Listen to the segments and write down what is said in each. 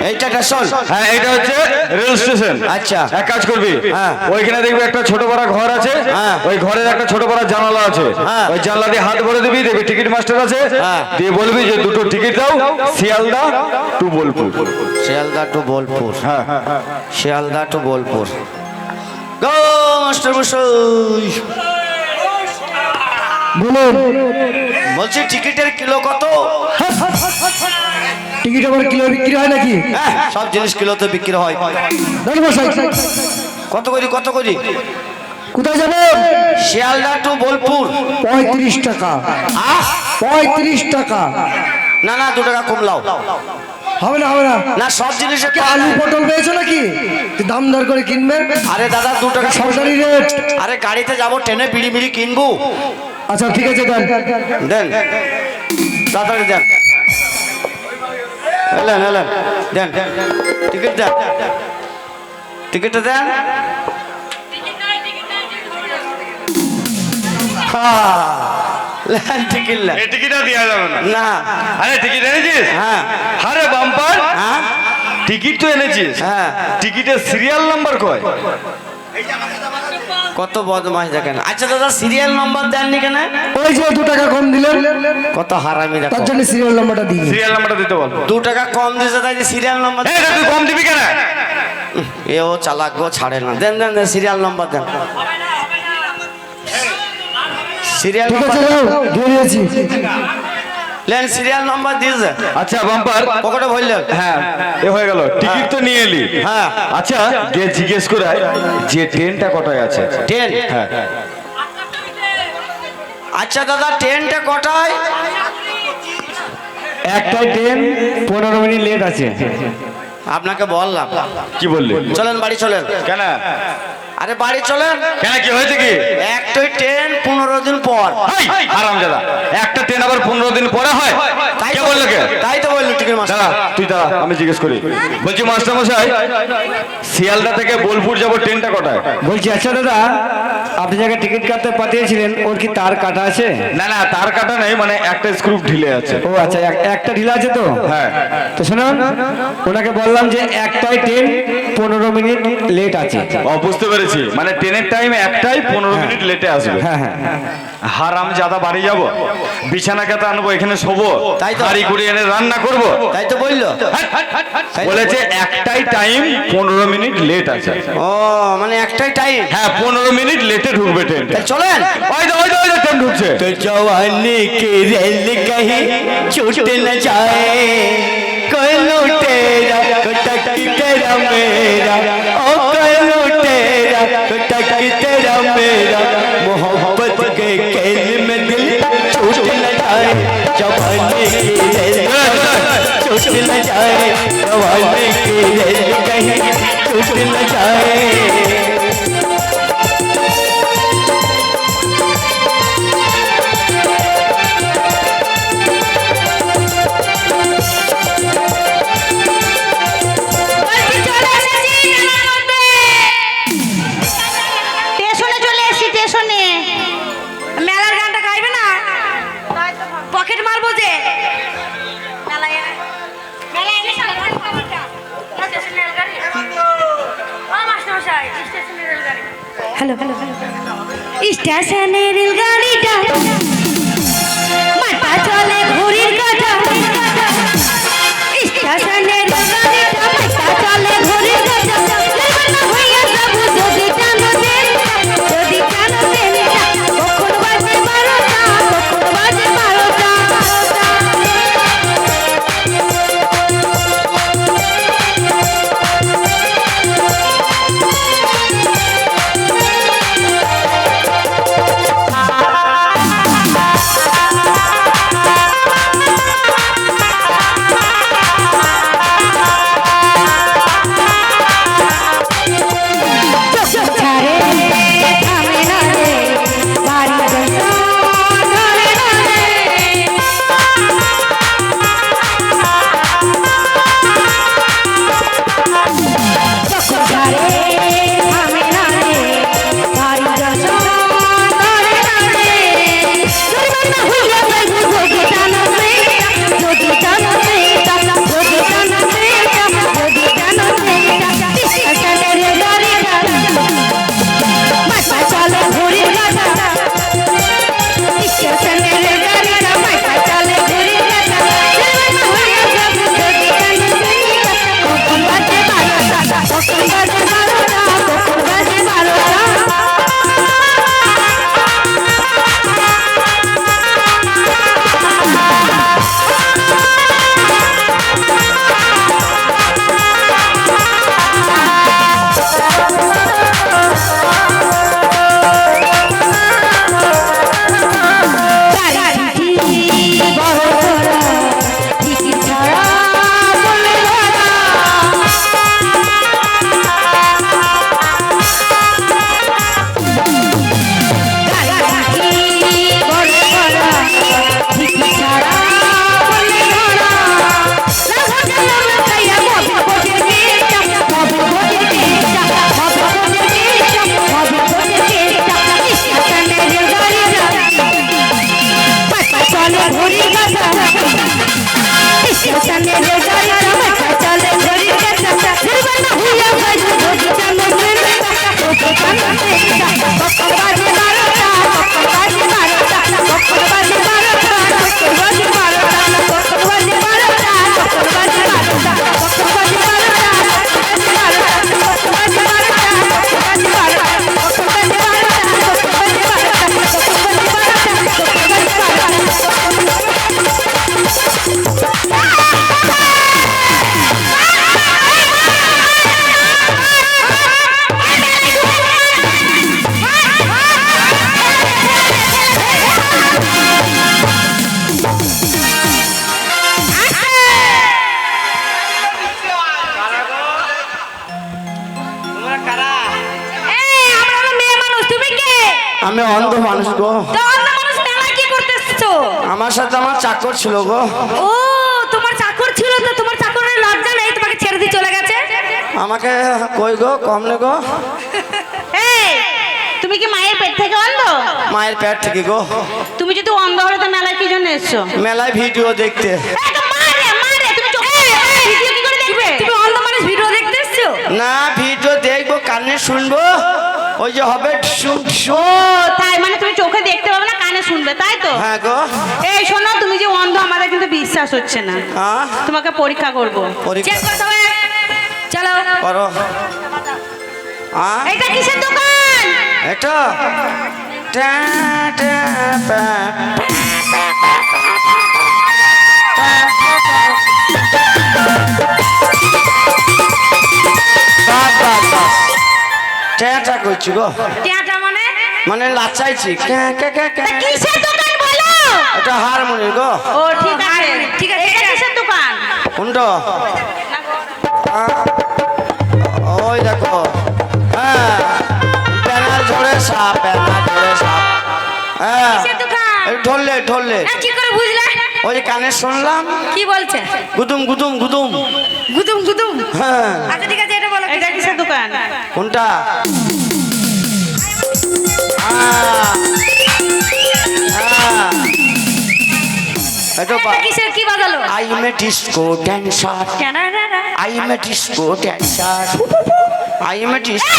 এইটা স্টেশন? হ্যাঁ এটা হচ্ছে রেল স্টেশন। আচ্ছা এক কাজ করবি, হ্যাঁ। ওইখানে দেখবি একটা ছোট বড় ঘর আছে, হ্যাঁ। ওই ঘরের একটা ছোট বড় জানালা আছে, হ্যাঁ। ওই জানলা দিয়ে হাত ভরে দিবি, দেখবি টিকিট মাস্টার আছে, হ্যাঁ। দিয়ে বলবি যে দুটো টিকিট দাও শিয়ালদা টু বোলপুর। শিয়ালদা টু বোলপুর। হ্যাঁ শিয়ালদা টু বোলপুর। গো মাস্টার মশাই, বলুন। বলছি টিকিটের কিলো কত? টিকিট আবার কিলো বিক্রি হয় নাকি? হ্যাঁ, সব জিনিস কিলোতে বিক্রি হয়। দাদু মশাই, কত করি কত করি? কোথায় যাবো? শিয়ালদা টু বোলপুর। 35 টাকা। আহ, 35 টাকা। না না, 2 টাকা কমলাও। হবে না, হবে না। না, সব জিনিসে কি আলু পটল পেয়েছো নাকি দাম দর করে কিনবেন? আরে দাদা 2 টাকা সরকারি রেট। আরে গাড়িতে যাবো, ট্রেনে বিড়ি বিড়ি কিনবো। আচ্ছা ঠিক আছে, দেন দেন তাড়াতাড়ি দেন। এলেন এলেন, দেন টিকিট দেন, টিকিটটা দেন। টিকিট নেন। এই টিকিটটা দেওয়া যাবে না। না। আরে টিকিট এনেছিস? হ্যাঁ আরে বাম্পার, হ্যাঁ টিকিট তো এনেছিস, হ্যাঁ। টিকিটের সিরিয়াল নাম্বার কয়? কত বদমাশ দেখেন। আচ্ছা দাদা, সিরিয়াল নাম্বার দেননি কেন? ওই যে 2 টাকা কম দিলেন, কত হারামি দেখো। তার জন্য সিরিয়াল নাম্বারটা দিই। সিরিয়াল নাম্বারটা দিতে বল। 2 টাকা কম দিয়েছে তাই সিরিয়াল নাম্বার। এই তুই কম দিবি কেন? এও চালাক গো, ছাড়ে না। দেন দেন দেন, সিরিয়াল নাম্বার দেন। সিরিয়াল ঠিক নাম্বার আছে, যাও দিয়ে দিয়েছি। লেন, সিরিয়াল নাম্বার দিয়েছে। আচ্ছা বাম্পার, পকেটে ভরলেন? হ্যাঁ এ হয়ে গেল, টিকিট তো নিয়ে এলি। হ্যাঁ। আচ্ছা গিয়ে জিজ্ঞেস করায় যে ট্রেনটা কটায় আছে। ট্রেন? হ্যাঁ আচ্ছা দাদা, ট্রেনটা কটায়? একটাই ট্রেন, 15 মিনিট লেট আছে। আপনাকে বললাম। কি বললি? চলেন বাড়ি চলেন। কেন আরে বাড়ি চলেন। কেন কি হয়েছে কি? একটাই ট্রেন 15 দিন পর। হারামজাদা, একটা ট্রেন আবার 15 দিন পরে হয়? তাই কে তো বললো কে? তাই তো বললো টিকিট মাস্টার। দাঁড়া তুই দাঁড়া, আমি জিজ্ঞেস করি। বলছি মাস্টার মশাই, শিয়ালদা থেকে বোলপুর যাবো, ট্রেনটা কটায়? বলছি আচ্ছা দাদা, আপনি যাকে টিকিট কাটতে পাঠিয়েছিলেন ওর কি তার কাটা আছে? না না, তার কাটা নেই, মানে একটা স্ক্রু ঢিলে আছে। ও আচ্ছা, একটা ঢিলা আছে তো? হ্যাঁ। তো শুনুন, ওনাকে বললাম যে একটাই ট্রেন 15 মিনিট লেট আছে। ও বুঝতে পেরেছি, মানে ট্রেনের টাইম একটাই, 15 মিনিট লেটে আসবে। হ্যাঁ হ্যাঁ। হারাম জাদা, বাড়ি যাব, বিছানা কাতা আনবো, এখানে শোবো, তাই তো। হাঁড়ি কুড়ি এনে রান্না করবো। তাই তো বললো। বলেছে একটাই টাইম 15 মিনিট লেট আছে। ও মানে একটাই টাইম। হ্যাঁ 15 মিনিট লেটে ঢুকবে ট্রেন। চলেন। ওই ট্রেন ঢুকছে। तो जवानी की रेल कहीं छूट न जाए, कोई लुटेरा कटक तेरा मेरा, ओ कोई लुटेरा कटक तेरा मेरा, मोहब्बत के खेल में दिल छूट न जाए, जवानी की रेल छूट न जाए, जवानी की रेल कहीं छूट न जाए। স্টেশনে চলে এসেছি, স্টেশনে। মেলার গানটা গাইবে না? পকেট মারবো যে। মেলায় এলে সাধারণ খবরটা। স্টেশনে রেলগাড়ি। ও মাস্টারমশাই, স্টেশনে রেলগাড়ি। Hello hello hello. স্টেশনে রেলগাড়িটা মাথা চলে ঘড়ির কাঁটা। স্টেশনে রেলগাড়িটা মাথা চলে ঘড়ির কাঁটা। লেবানা হইয়া যাবো যদি টানো ট্রেনটা, যদি টানো ট্রেনটা। কখন বাজে 12টা, কখন বাজে 12টা। আমি অন্ধ মানুষ গো। তো অন্য মানুষ মেলায় কি করতে এসছো? আমার সাথে আমার চাকর ছিল গো। ও তোমার চাকর ছিল, তো তোমার চাকরের লজ্জা নেই তোমাকে ছেড়ে দিয়ে চলে গেছে? আমাকে কই গো কমলে গো। এই তুমি কি মায়ের পেট থেকে অন্ধ? মায়ের পেট থেকে গো। তুমি যদি অন্ধ হলে তো মেলায় কি জন্য এসছো? মেলায় ভিডিও দেখতে। এই তো মারে মারে তুমি চোখে ভিডিও কি করে দেখবে? তুমি অন্ধ মানুষ ভিডিও দেখতে এসছো? না ভিডিও দেখবো কানে শুনবো, ওই যে হবে শুন ও তাই মানে তুমি চোখে দেখতে পাবে না, কানে শুনবে, তাই তো? হ্যাঁ গো। এই শোনো, তুমি যে অন্ধ আমাদের কিন্তু বিশ্বাস হচ্ছে না। হ্যাঁ তোমাকে পরীক্ষা করব। পরীক্ষা? চেক করতে হবে। চলো। করো। এটা কিসের দোকান? এটা টা টা পা। টা করছি গো, টিয়াটা মানে? মানে লাচাইছি। তা কিসের দোকান বলো? এটা হারমোনি গো। ও ঠিক আছে ঠিক আছে। এটা কিসের দোকান? কোনটা? ওই দেখো, হ্যাঁ প্যানার ঝরে সাপ, প্যানার ঝরে সাপ। হ্যাঁ কিসের দোকান? এই ঢললে ঢললে কি করে বুঝলে? ওই যে কানে শুনলাম কি বলছে? গুদুম গুদুম গুদুম। গুদুম গুদুম। হ্যাঁ আচ্ছা ঠিক আছে, এটা বলো এটা কিসের দোকান? কোনটা? হ্যাঁ হ্যাঁ এটা এটা কিসের কি বাজালো? I am a disco dancer, I am a disco dancer, I am a disco.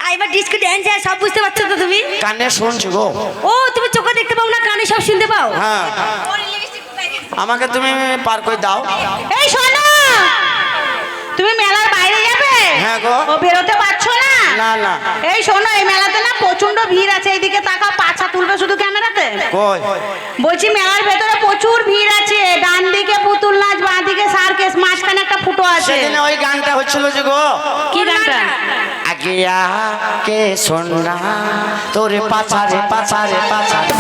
আইবার ডিস্কো ড্যান্সার সব বুঝতে পারছো তো তুমি? কানে শুনছি গো। ও তুমি চোখে দেখতে পাও না, কানে সব শুনতে পাও? হ্যাঁ আমাকে তুমি পার করে দাও। এই শোনো, তুমি মেলার বাইরে যাবে? হ্যাঁ গো। ও বেরোতে পারছো না? না না এই শোনো, এই মেলাতে না প্রচন্ড ভিড় আছে, এইদিকে তাকাও, পাছা তুলবে শুধু ক্যামেরাতে। কই? বলছি মেলার ভেতরে প্রচুর ভিড় আছে, ডান দিকে পুতুল নাচ, বাঁ দিকে সার্কেস, মাঝখানে একটা ফুটো আছে। সেদিনে ওই গানটা হচ্ছিল যে গো। কি গানটা? আগে আকে শোনা তোরে পাছারে পাছারে পাছারে,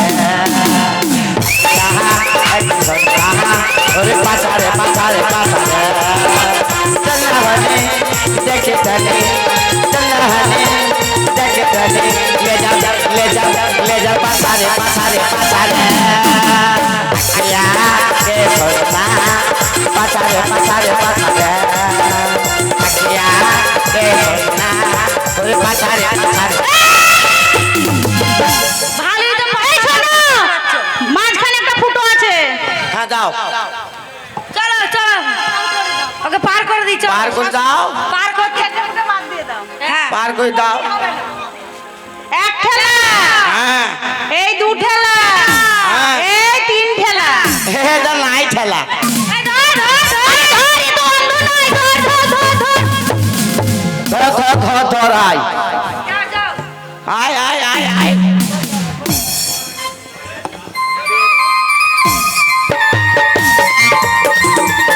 তোরে পাছারে পাছারে পাছারে, চলনা হলে দেখে চলে, চলনা হলে দেখে চলে, ले जा ले जा ले जा पाछारे पाछारे पाछारे, आया के सोना पाछारे पाछारे पाछारे, आया के सोना তোরে পাছারে পাছারে। ভালোই তো। এই শোনো, মাঝখানে একটা ফুটো আছে। হ্যাঁ দাও, চলো চলো, ওকে পার করে দিচ্ছ। পার করে দাও, পার করতে একটা বাদ দিয়ে দাও। হ্যাঁ পার করে দাও। এক ঠেলা, হ্যাঁ এই দু ঠেলা, হ্যাঁ। এই তিন ঠেলা। এটা নাই ঠেলা। এই ধর ধর ধর ধর, এ তো অন্ধ নয়, ধর ধর ধর ধর। ধর ধর ধর ধর আয় যাও যাও। আয় আয় আয় আয়।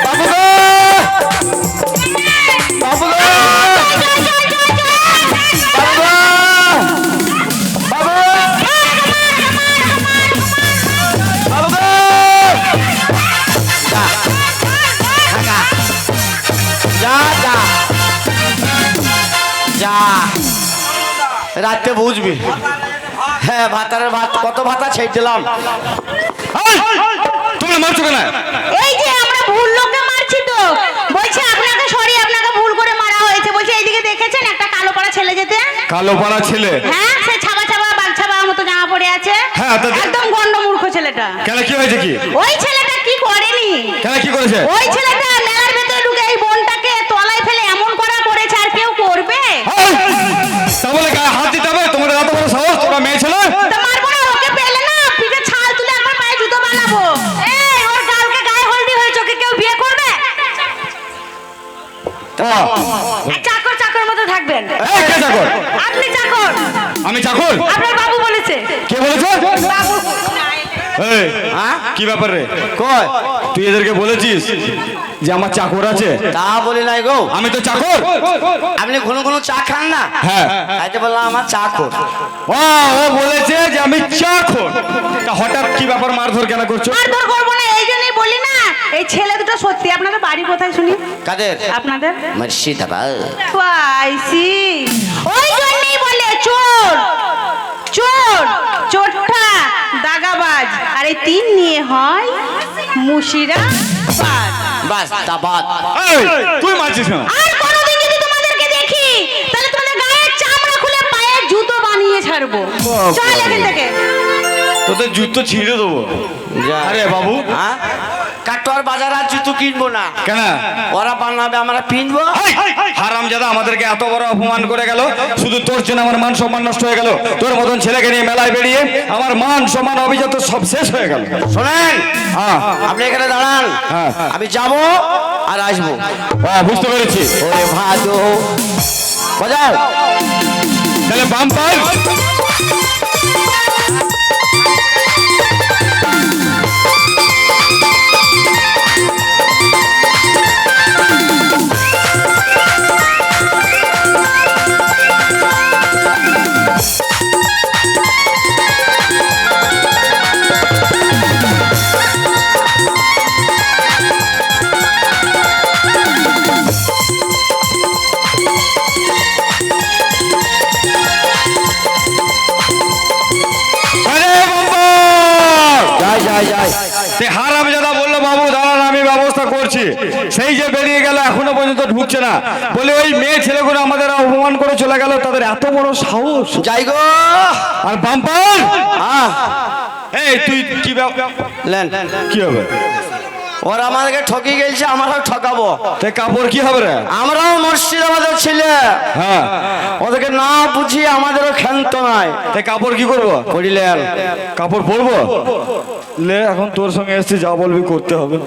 বাবু গো, বাবু গো, বাবু গো, বাবু, বাবু গো। যা, থাকা। যা যা যা, রাতে বুঝবি। হ্যাঁ ভাতারের ভাত, কত ভাতা ছেড়ে দিলাম। তুমি মারছো কেন? এই যে আমরা ভুল লোককে মারছি তো। বলছে আপনাকে সরি, আপনাকে ভুল করে মারা হয়েছে। বলছে এইদিকে দেখেছেন একটা কালো পাড়া ছেলে যেতে? কালো পাড়া ছেলে? হ্যাঁ, সে ছাবা ছাবা বাঘ ছাবা মতো জামা পরে আছে। হ্যাঁ, তো- একদম গন্ডমূর্খ ছেলেটা। কেন কি হয়েছে কি? ওই ছেলেটা কি করেনি? কেন কি করেছে? ওই ছেলেটা মেলার ভেতরে ঢুকে এই বোনটাকে তলায় ফেলে এমন করা করেছে, আর কেউ করবে? তাহলে গায়ে হাত দিতে হবে? তোমাদের এত বড় সাহস, তোমরা মেয়ে ছেলে? তো মারবো না, ওকে পেলে না পিঠে ছাল তুলে একবার পায়ে জুতো বানাবো। এই ওর গালকে গায়ে হলদি হয়েছে, ওকে কেউ বিয়ে করবে? এই চাকর চাকর মতো থাকবেন। এই, কে চাকর? আপনি চাকর। আমি চাকর? আপনার বাবু বলেছে। কে বলেছে? বাবু। এই, হ্যাঁ কি ব্যাপার রে? কই? তুই এদেরকে বলেছিস যে আমার চাকর আছে? তা বলি নাই গো। আমি তো চাকর। আপনি ঘন ঘন চা খান না? হ্যাঁ। তাইতে বললাম আমার চাকর। ও ও বলেছে যে আমি চাকর। তা হঠাৎ কি ব্যাপার, মারধর কেন করছো? মারধর করবো না, এই জন্যই বলি না। এই ছেলে দুটো সত্যি। আপনাদের বাড়ি কোথায় শুনি? কাদের? আপনাদের মুর্শিদাবাদ। পাইছি, ওই জন্যই বলে চোর। চোর, চোরটা, দাগাবাজ, আর এই তিন নিয়ে হয় মুর্শিদাবাদ। বাস দাবাত। এই, তুই মারছিস না? আর কোনোদিন যদি তোমাদেরকে দেখি তাহলে তোমাদের গায়ের চামড়া খুলে পায়ের জুতো বানিয়ে ছাড়বো। চল এখান থেকে। তোদের জুতো ছিঁড়ে দেবো। যা। আরে বাবু, হ্যাঁ কাটোয়ার বাজার আর জুতো কিনবো না, কেন? ওরা বানাবে আমরা পিনবো। হারামজাদা আমাদেরকে এত বড় অপমান করে গেল, শুধু তোর জন্য আমার মান সম্মান নষ্ট হয়ে গেল। তোর মতন ছেলেকে নিয়ে মেলায় বেরিয়ে আমার মান সম্মান অভিজাত সব শেষ হয়ে গেল। শোনেন, হ্যাঁ আপনি এখানে দাঁড়ান, হ্যাঁ। আমি যাবো আর আসবো। হ্যাঁ, বুঝতে পেরেছি। ওরে ভাদো বাজাও। তাহলে বাম্পার হারামজাদা বললো, বাবু দাঁড়ান আমি ব্যবস্থা করছি। সেই যে বেরিয়ে গেল, এখনো পর্যন্ত ঢুকছে না। বলে ওই মেয়ে ছেলেগুলো আমাদের অপমান করে চলে গেল, তাদের এত বড় সাহস। যাই গো। আর বাম্পার, হ্যাঁ এই তুই কি লেন। কি হবে? ওরা আমাদেরকে ঠকি গেছে, আমরাও ঠকাবো। তে কাপড় কি হবে রে? আমরাও মুর্শিদাবাদের ছেলে, হ্যাঁ, ওদেরকে না বুঝিয়ে আমাদেরও ক্ষান্ত নাই। তে কাপড় কি করবো? করিলেন কাপড় পরবো? লে, এখন তোর সঙ্গে এসছি, যা বলবি করতে হবে।